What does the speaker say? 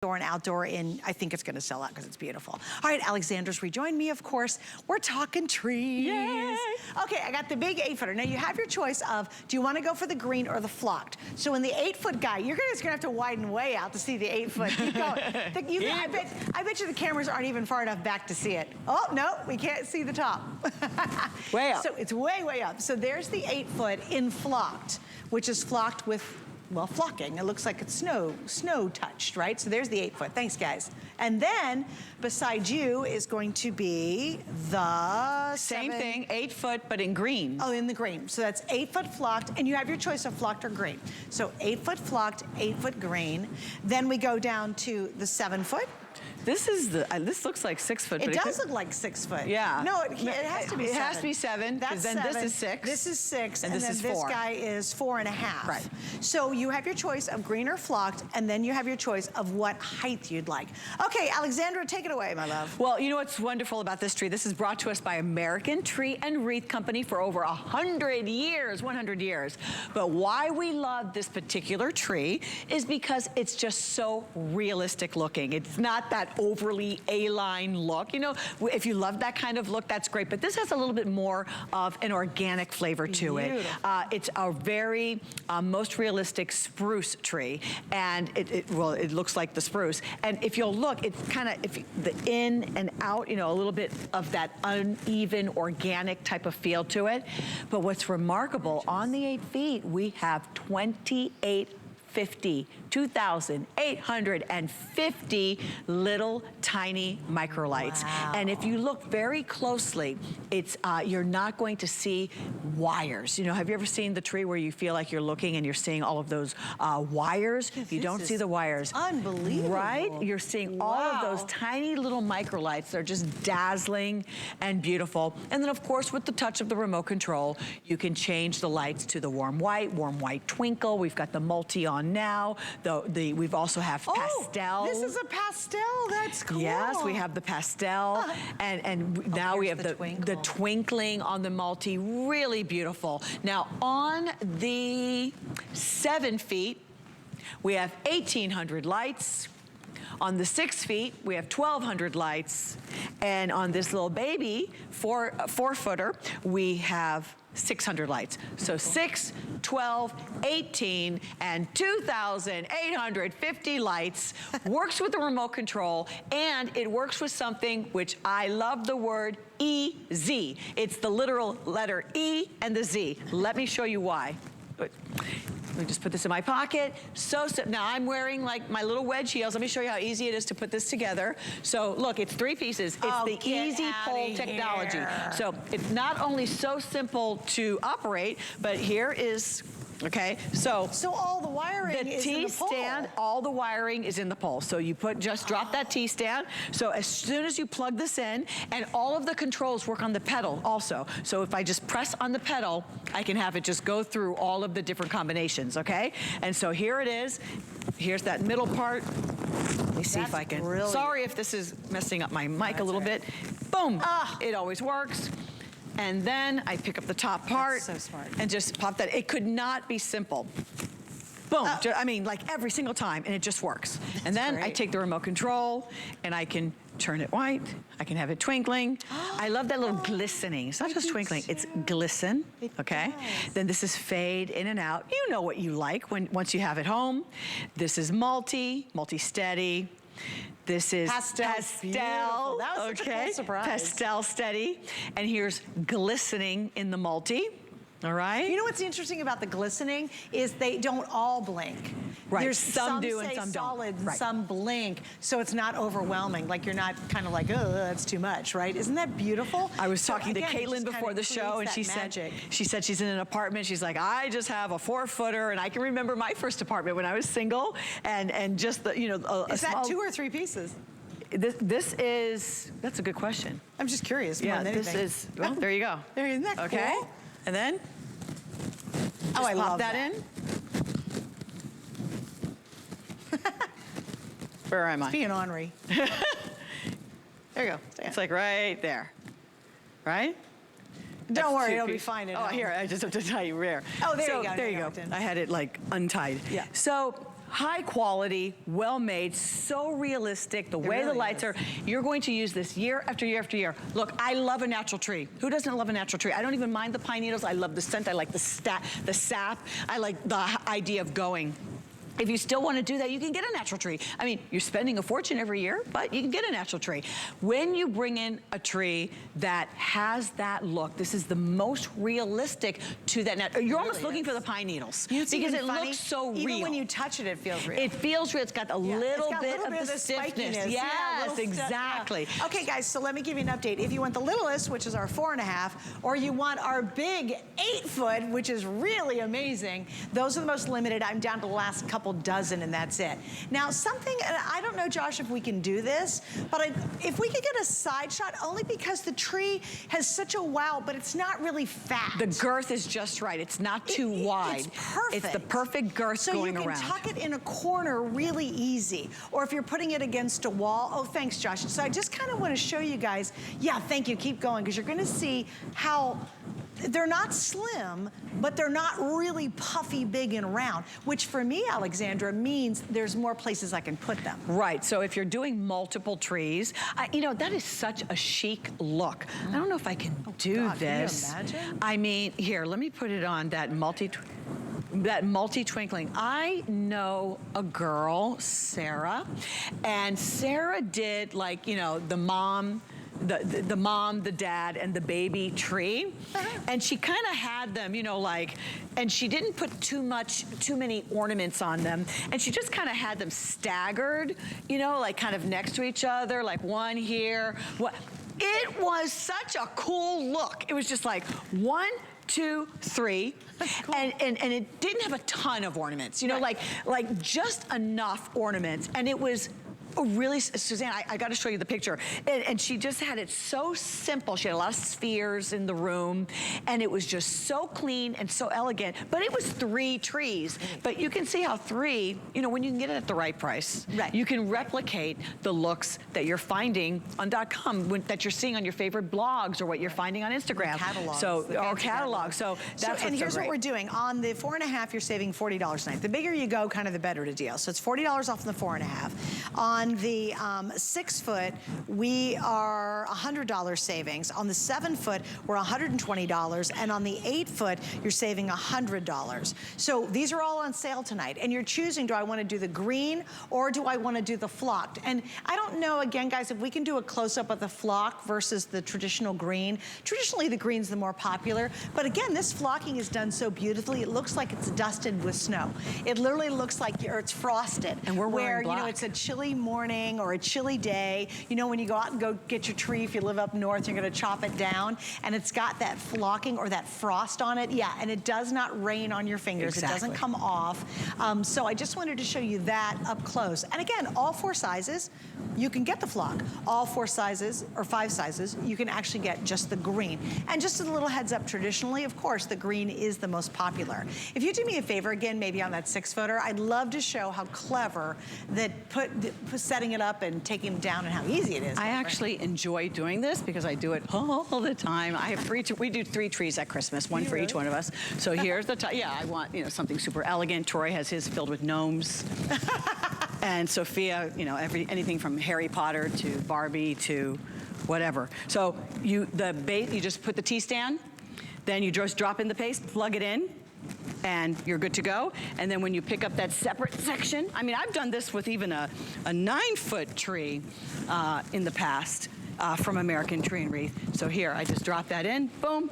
and outdoor, and I think it's gonna sell out because it's beautiful. All right, Alexandra's rejoined me, of course. We're talking trees. Yay. Okay, I got the big 8-footer. Now you have your choice of, do you wanna go for the green or the flocked? So in the 8-foot guy, you're just gonna have to widen way out to see the 8-foot. Keep going. I bet you the cameras aren't even far enough back to see it. Oh, no, we can't see the top. Way up. So it's way, way up. So there's the 8-foot in flocked, which is flocked with, well, flocking. It looks like it's snow touched, right? So there's the 8-foot. Thanks, guys. And then beside you is going to be the same thing, 8-foot, but in green. Oh, in the green. So that's 8-foot flocked, and you have your choice of flocked or green. So 8-foot flocked, 8-foot green. Then we go down to the 7-foot. This is the, this looks like 6-foot. It does look like 6 foot. Yeah. No, it has to be 7. It has to be 7, because then 7. This is 6. This is 6, and then this is 4. This guy is 4.5. Right. So you have your choice of green or flocked, and then you have your choice of what height you'd like. Okay, Alexandra, take it away, my love. Well, you know what's wonderful about this tree? This is brought to us by American Tree and Wreath Company for over 100 years, 100 years. But why we love this particular tree is because it's just so realistic looking. It's not that overly A-line look. You know, if you love that kind of look, that's great. But this has a little bit more of an organic flavor to it. It's a very most realistic spruce tree, and it looks like the spruce. And if you'll look, it's kind of the in and out, you know, a little bit of that uneven organic type of feel to it. But what's remarkable, on the 8 feet, we have 2,850 little tiny microlights. Wow. And if you look very closely, it's you're not going to see wires. You know, have you ever seen the tree where you feel like you're looking and you're seeing all of those wires? You don't see the wires. Unbelievable. Right? You're seeing all of those tiny little microlights. They're just dazzling and beautiful. And then, of course, with the touch of the remote control, you can change the lights to the warm white twinkle. We've got the multi on now. We've also have pastel. This is a pastel. That's cool. Yes, we have the pastel, and now we have the twinkling on the multi. Really beautiful. Now on the 7 feet, we have 1,800 lights. On the 6 feet, we have 1,200 lights, and on this little baby 4-footer, we have 600 lights. So 6, 12, 18, and 2,850 lights. Works with the remote control, and it works with something which I love, the word EZ. It's the literal letter E and the Z. Let me show you why. Let me just put this in my pocket. Now I'm wearing like my little wedge heels. Let me show you how easy it is to put this together. So look, it's 3 pieces. It's the Easy Pull technology. So it's not only so simple to operate, but here is, okay, so all the wiring is in the pole. T-stand, all the wiring is in the pole. So you just drop that T-stand. So as soon as you plug this in, and all of the controls work on the pedal also. So if I just press on the pedal, I can have it just go through all of the different combinations, okay? And so here it is. Here's that middle part. Let me see if I can. Brilliant. Sorry if this is messing up my mic a little bit. Boom, it always works. And then I pick up the top part. That's so smart. And just pop that. It could not be simple. Boom, I mean, like every single time, and it just works. And then I take the remote control, and I can turn it white. I can have it twinkling. I love that little glistening. It's not just twinkling, it's glisten, okay? Then this is fade in and out. You know what you like once you have it home. This is multi-steady. This is pastel. That was such a cool surprise. Pastel steady. And here's glistening in the multi. All right. You know what's interesting about the glistening is they don't all blink. Right. There's some do and some solid don't. And some blink, so it's not overwhelming. Like you're not kind of like, oh, that's too much, right? Isn't that beautiful? I was talking to Caitlin before the show, and she said she's in an apartment. She's like, I just have a 4-footer, and I can remember my first apartment when I was single, and just the, you know, is that 2 or 3 pieces? This is, that's a good question. I'm just curious. Yeah, this is, well, there you go. Isn't that okay. Cool? And then, I love that in. Where am I? Being ornery. There you go. It's like right there. Right? Don't worry, it'll be fine. Oh, here, I just have to tell you where. Oh, there you go. There you go. I had it like untied. Yeah. So high quality, well made, so realistic, the way the lights are. You're going to use this year after year after year. Look, I love a natural tree. Who doesn't love a natural tree? I don't even mind the pine needles. I love the scent. I like the sap. I like the idea of going. If you still want to do that, you can get a natural tree. I mean, you're spending a fortune every year, but you can get a natural tree. When you bring in a tree that has that look, this is the most realistic to that. You're almost looking for the pine needles because it looks so real. Even when you touch it, it feels real. It feels real. It's got a little bit of the stiffness. Yes, exactly. Okay, guys, so let me give you an update. If you want the littlest, which is our 4.5, or you want our big 8-foot, which is really amazing, those are the most limited. I'm down to the last couple dozen and that's it. Now something, I don't know, Josh, if we can do this, but if we could get a side shot, only because the tree has such a wow, but it's not really fat. The girth is just right. It's not too wide. It's perfect. It's the perfect girth going around. So you can tuck it in a corner really easy. Or if you're putting it against a wall, oh, thanks, Josh. So I just kind of want to show you guys, yeah, thank you, keep going, because you're going to see how they're not slim, but they're not really puffy, big, and round, which for me, Alexandra, means there's more places I can put them. Right, so if you're doing multiple trees, you know, that is such a chic look. I don't know if I can do this. Can you imagine? I mean, here, let me put it on that multi-twinkling. I know a girl, Sarah, and Sarah did, like, you know, the mom, the dad, and the baby tree. And she kind of had them, you know, like, and she didn't put too many ornaments on them. And she just kind of had them staggered, you know, like kind of next to each other, like one here. It was such a cool look. It was just like 1, 2, 3. Cool. And it didn't have a ton of ornaments, you know, like just enough ornaments. And it was really, Suzanne, I got to show you the picture. And she just had it so simple. She had a lot of spheres in the room, and it was just so clean and so elegant. But it was 3 trees. But you can see how 3, you know, when you can get it at the right price, you can replicate the looks that you're finding on .com, that you're seeing on your favorite blogs or what you're finding on Instagram. Catalogs. Or catalogs. So that's and here's what we're doing. On the 4.5, you're saving $40 a night. The bigger you go, kind of the better the deal. So it's $40 off on the 4.5. On the 6-foot, we are $100 savings. On the 7-foot, we're $120, and on the 8-foot, you're saving $100. So these are all on sale tonight, and you're choosing, do I want to do the green or do I want to do the flocked? And I don't know, again, guys, if we can do a close-up of the flock versus the traditional green. Traditionally, the green's the more popular, but again, this flocking is done so beautifully. It looks like it's dusted with snow. It literally looks like it's frosted. And we're wearing black. You know, it's a chilly morning or a chilly day. You know, when you go out and go get your tree, if you live up north, you're gonna chop it down, and it's got that flocking or that frost on it. Yeah, and it does not rain on your fingers. Exactly. It doesn't come off. So I just wanted to show you that up close. And again, all 4 sizes, you can get the flock. All 4 sizes, or 5 sizes, you can actually get just the green. And just a little heads up, traditionally, of course, the green is the most popular. If you do me a favor, again, maybe on that 6-footer, I'd love to show how clever that setting it up and taking them down and how easy it is. I actually enjoy doing this because I do it all the time. I have 3, we do 3 trees at Christmas, one for each one of us. So here's the top. Yeah, I want, you know, something super elegant. Troy has his filled with gnomes. And Sophia, you know, anything from Harry Potter to Barbie to whatever. So you just put the T-stand, then you just drop in the paste, plug it in, and you're good to go. And then when you pick up that separate section, I mean, I've done this with even a 9-foot tree in the past from American Tree and Wreath. So here, I just drop that in, boom.